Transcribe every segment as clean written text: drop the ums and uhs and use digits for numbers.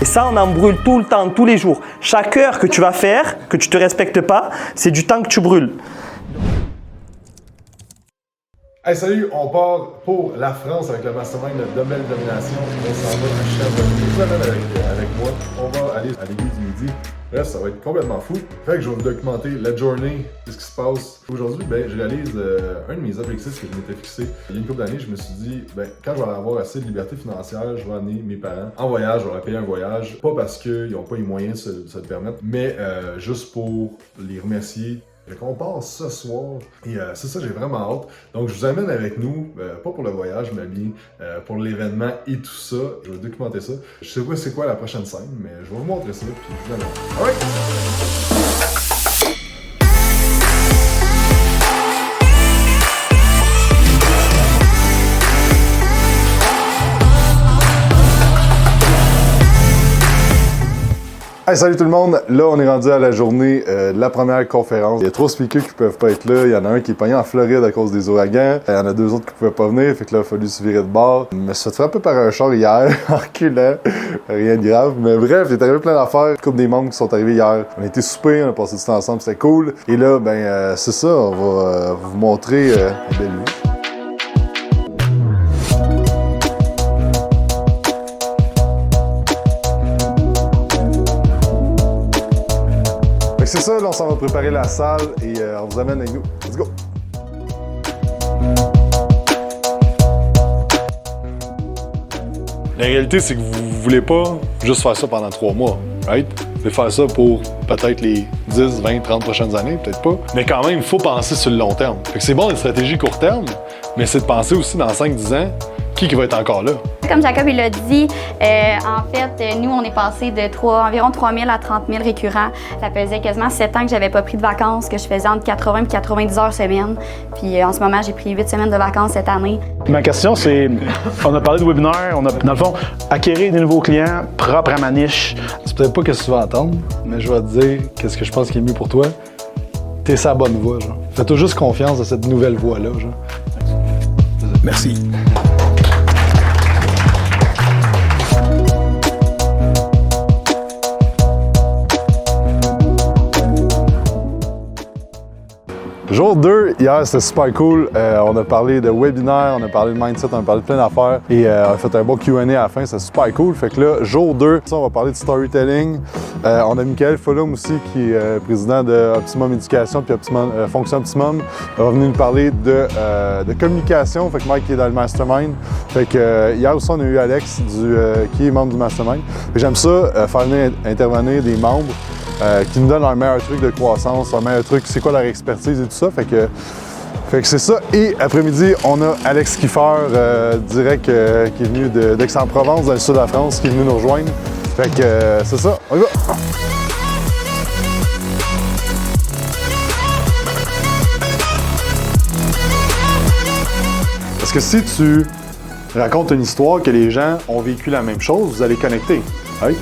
Et ça, on en brûle tout le temps, tous les jours. Chaque heure que tu vas faire, que tu ne te respectes pas, c'est du temps que tu brûles. Hey, salut, on part pour la France avec le mastermind de Domaine Domination. On s'en va à Chambly avec moi. On va aller à l'aiguille du midi. Bref, ça va être complètement fou. Fait que je vais vous documenter la journée, ce qui se passe. Aujourd'hui, je réalise un de mes objectifs que je m'étais fixé. Il y a une couple d'années, je me suis dit, quand je vais avoir assez de liberté financière, je vais amener mes parents en voyage, je vais leur payer un voyage. Pas parce qu'ils n'ont pas les moyens de se le permettre, mais juste pour les remercier. On part ce soir et c'est ça, j'ai vraiment hâte. Donc je vous amène avec nous, pas pour le voyage, mais bien pour l'événement et tout ça. Je vais documenter ça. Je sais pas c'est quoi la prochaine scène, mais je vais vous montrer ça puis je vous amène. Alright! Hey, salut tout le monde! Là, on est rendu à la journée de la première conférence. Il y a 3 speakers qui peuvent pas être là. Il y en a un qui est pogné en Floride à cause des ouragans. Il y en a 2 autres qui pouvaient pas venir. Fait que là, il a fallu se virer de bord. Je me suis fait frapper par un char hier, en reculant. Rien de grave. Mais bref, il est arrivé plein d'affaires. Couple des membres qui sont arrivés hier. On a été souper, on a passé du temps ensemble, c'était cool. Et là, c'est ça. On va vous montrer la belle vue. C'est ça, là, on s'en va préparer la salle et on vous amène avec nous. Let's go! La réalité, c'est que vous voulez pas juste faire ça pendant 3 mois, right? Vous voulez faire ça pour peut-être les 10, 20, 30 prochaines années, peut-être pas. Mais quand même, il faut penser sur le long terme. Fait que c'est bon les stratégies court terme, mais c'est de penser aussi dans 5-10 ans, qui va être encore là. Comme Jacob il l'a dit, en fait, nous, on est passé de environ 3 000 à 30 000 récurrents. Ça faisait quasiment 7 ans que j'avais pas pris de vacances, que je faisais entre 80 et 90 heures semaine. Puis en ce moment, j'ai pris 8 semaines de vacances cette année. Ma question, c'est, on a parlé de webinaire, on a, dans le fond, acquérir des nouveaux clients propres à ma niche. C'est peut-être pas ce que tu vas entendre, mais je vais te dire qu'est-ce que je pense qui est mieux pour toi. T'es sa bonne voie, genre. Fais-toi juste confiance dans cette nouvelle voie-là, genre. Merci. Jour 2, hier c'était super cool. On a parlé de webinaire, on a parlé de mindset, on a parlé de plein d'affaires et on a fait un beau Q&A à la fin, c'était super cool. Fait que là, jour 2, on va parler de storytelling. On a Michael Fulham aussi qui est président de Optimum Éducation puis Fonction Optimum. Il va venir nous parler de communication. Fait que Mike qui est dans le mastermind. Fait que hier aussi on a eu Alex qui est membre du mastermind. J'aime ça, faire venir intervenir des membres. Qui nous donnent leur meilleur truc de croissance, leur meilleur truc, c'est quoi leur expertise et tout ça. Fait que c'est ça. Et après-midi, on a Alex Kiefer, direct, qui est venu d'Aix-en-Provence, dans le sud de la France, qui est venu nous rejoindre. Fait que c'est ça, on y va! Parce que si tu racontes une histoire que les gens ont vécu la même chose, vous allez connecter. Right?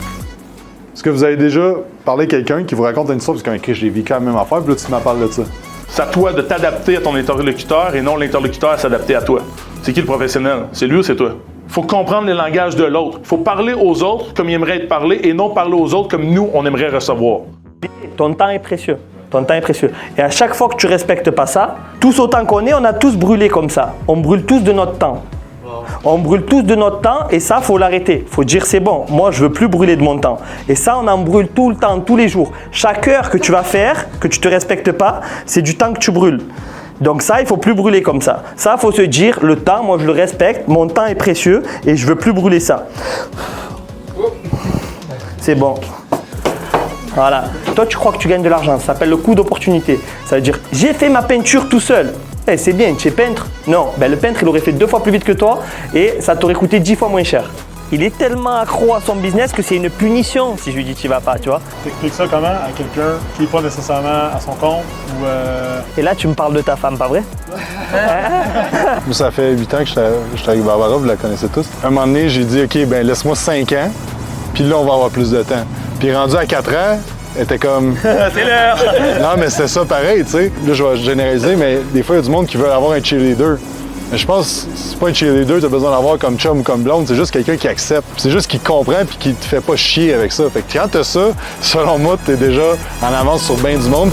Est-ce que vous avez déjà parlé à quelqu'un qui vous raconte une histoire parce que j'ai vécu la même affaire, puis là tu m'en parles de ça? C'est à toi de t'adapter à ton interlocuteur et non l'interlocuteur à s'adapter à toi. C'est qui le professionnel? C'est lui ou c'est toi? Il faut comprendre le langage de l'autre. Il faut parler aux autres comme ils aimeraient être parlés et non parler aux autres comme nous, on aimerait recevoir. Ton temps est précieux. Ton temps est précieux. Et à chaque fois que tu respectes pas ça, tous autant qu'on est, on a tous brûlé comme ça. On brûle tous de notre temps. On brûle tous de notre temps et ça, faut l'arrêter. Faut dire c'est bon, moi je veux plus brûler de mon temps. Et ça, on en brûle tout le temps, tous les jours. Chaque heure que tu vas faire, que tu te respectes pas, c'est du temps que tu brûles. Donc ça, il faut plus brûler comme ça. Ça, il faut se dire, le temps, moi je le respecte, mon temps est précieux et je veux plus brûler ça. C'est bon. Voilà. Toi, tu crois que tu gagnes de l'argent. Ça s'appelle le coût d'opportunité. Ça veut dire, j'ai fait ma peinture tout seul. Eh, c'est bien, tu es peintre? Non. Ben, le peintre, il aurait fait 2 fois plus vite que toi et ça t'aurait coûté 10 fois moins cher. Il est tellement accro à son business que c'est une punition si je lui dis tu vas pas, tu vois. T'expliques ça comment à quelqu'un qui n'est pas nécessairement à son compte ou... Et là, tu me parles de ta femme, pas vrai? Moi, ça fait 8 ans que je suis avec Barbara, vous la connaissez tous. À un moment donné, j'ai dit, OK, ben laisse-moi 5 ans, puis là, on va avoir plus de temps. Puis rendu à 4 ans, elle était comme... C'est l'heure! Non, mais c'était ça pareil, tu sais. Là, je vais généraliser, mais des fois, il y a du monde qui veut avoir un cheerleader. Mais je pense que c'est pas un cheerleader, t'as besoin d'avoir comme chum ou comme blonde, c'est juste quelqu'un qui accepte. C'est juste qui comprend puis qui te fait pas chier avec ça. Fait que quand t'as ça, selon moi, t'es déjà en avance sur bien du monde.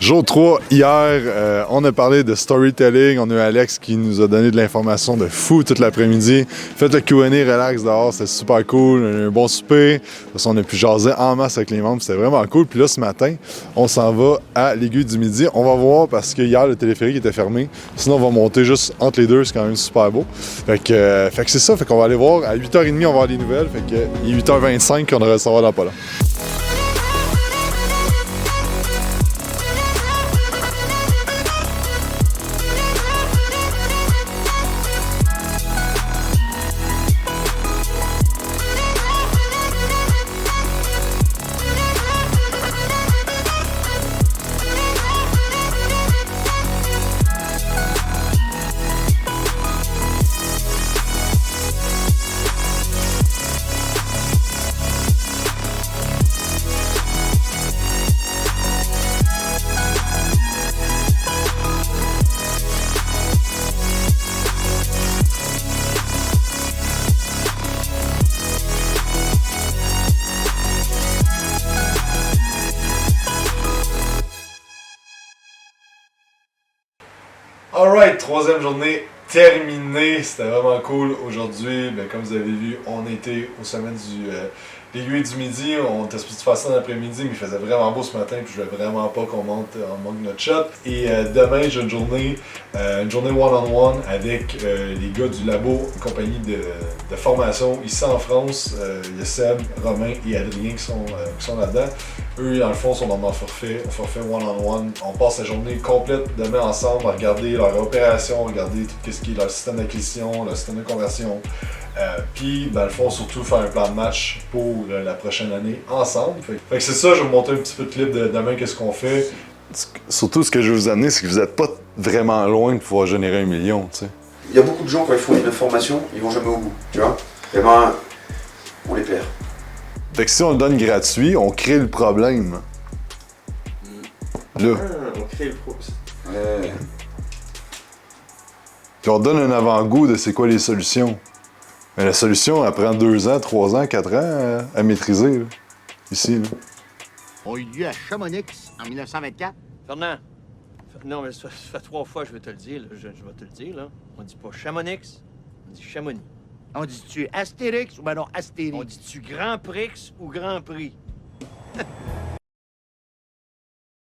Jour 3, hier, on a parlé de storytelling. On a eu Alex qui nous a donné de l'information de fou toute l'après-midi. Faites le Q&A relax dehors, c'était super cool. On a eu un bon souper. De toute façon, on a pu jaser en masse avec les membres, c'était vraiment cool. Puis là, ce matin, on s'en va à l'Aiguille du Midi. On va voir parce que hier, le téléphérique était fermé. Sinon, on va monter juste entre les deux, c'est quand même super beau. Fait que c'est ça, fait qu'on va aller voir. À 8h30, on va avoir des nouvelles. Fait que il est 8h25 qu'on devrait le savoir dans pas là. Alright, troisième journée terminée. C'était vraiment cool. Aujourd'hui, comme vous avez vu, on était au sommet de l'Aiguille du Midi. On était supposé faire ça dans l'après-midi, mais il faisait vraiment beau ce matin. Puis je voulais vraiment pas qu'on manque notre shot. Et demain, j'ai une journée one-on-one avec les gars du labo, une compagnie de formation ici en France. Il y a Seb, Romain et Adrien qui sont là-dedans. Eux, dans le fond, sont dans mon forfait one-on-one. On passe la journée complète demain ensemble à regarder leur opération, regarder tout ce qui est leur système d'acquisition, leur système de conversion. Puis, dans le fond, surtout faire un plan de match pour la prochaine année ensemble. Fait que c'est ça, je vais vous montrer un petit peu de clip de demain, qu'est-ce qu'on fait. Surtout, ce que je vais vous amener, c'est que vous n'êtes pas vraiment loin de pouvoir générer 1 million, tu sais. Il y a beaucoup de gens, quand ils font une formation, ils vont jamais au bout, tu vois. Et ben, on les perd. Fait que si on le donne gratuit, on crée le problème. Là. On crée le problème. Ouais. Puis on donne un avant-goût de c'est quoi les solutions. Mais la solution, elle prend 2 ans, 3 ans, 4 ans à maîtriser, là. Ici, là. Ont eu lieu à Chamonix en 1924. Fernand, non, mais ça fait 3 fois que je vais te le dire, là. Je vais te le dire, là. On dit pas Chamonix, on dit Chamonix. On dit-tu Astérix ou ben non Astérix? On dit-tu Grand Prix ou Grand Prix?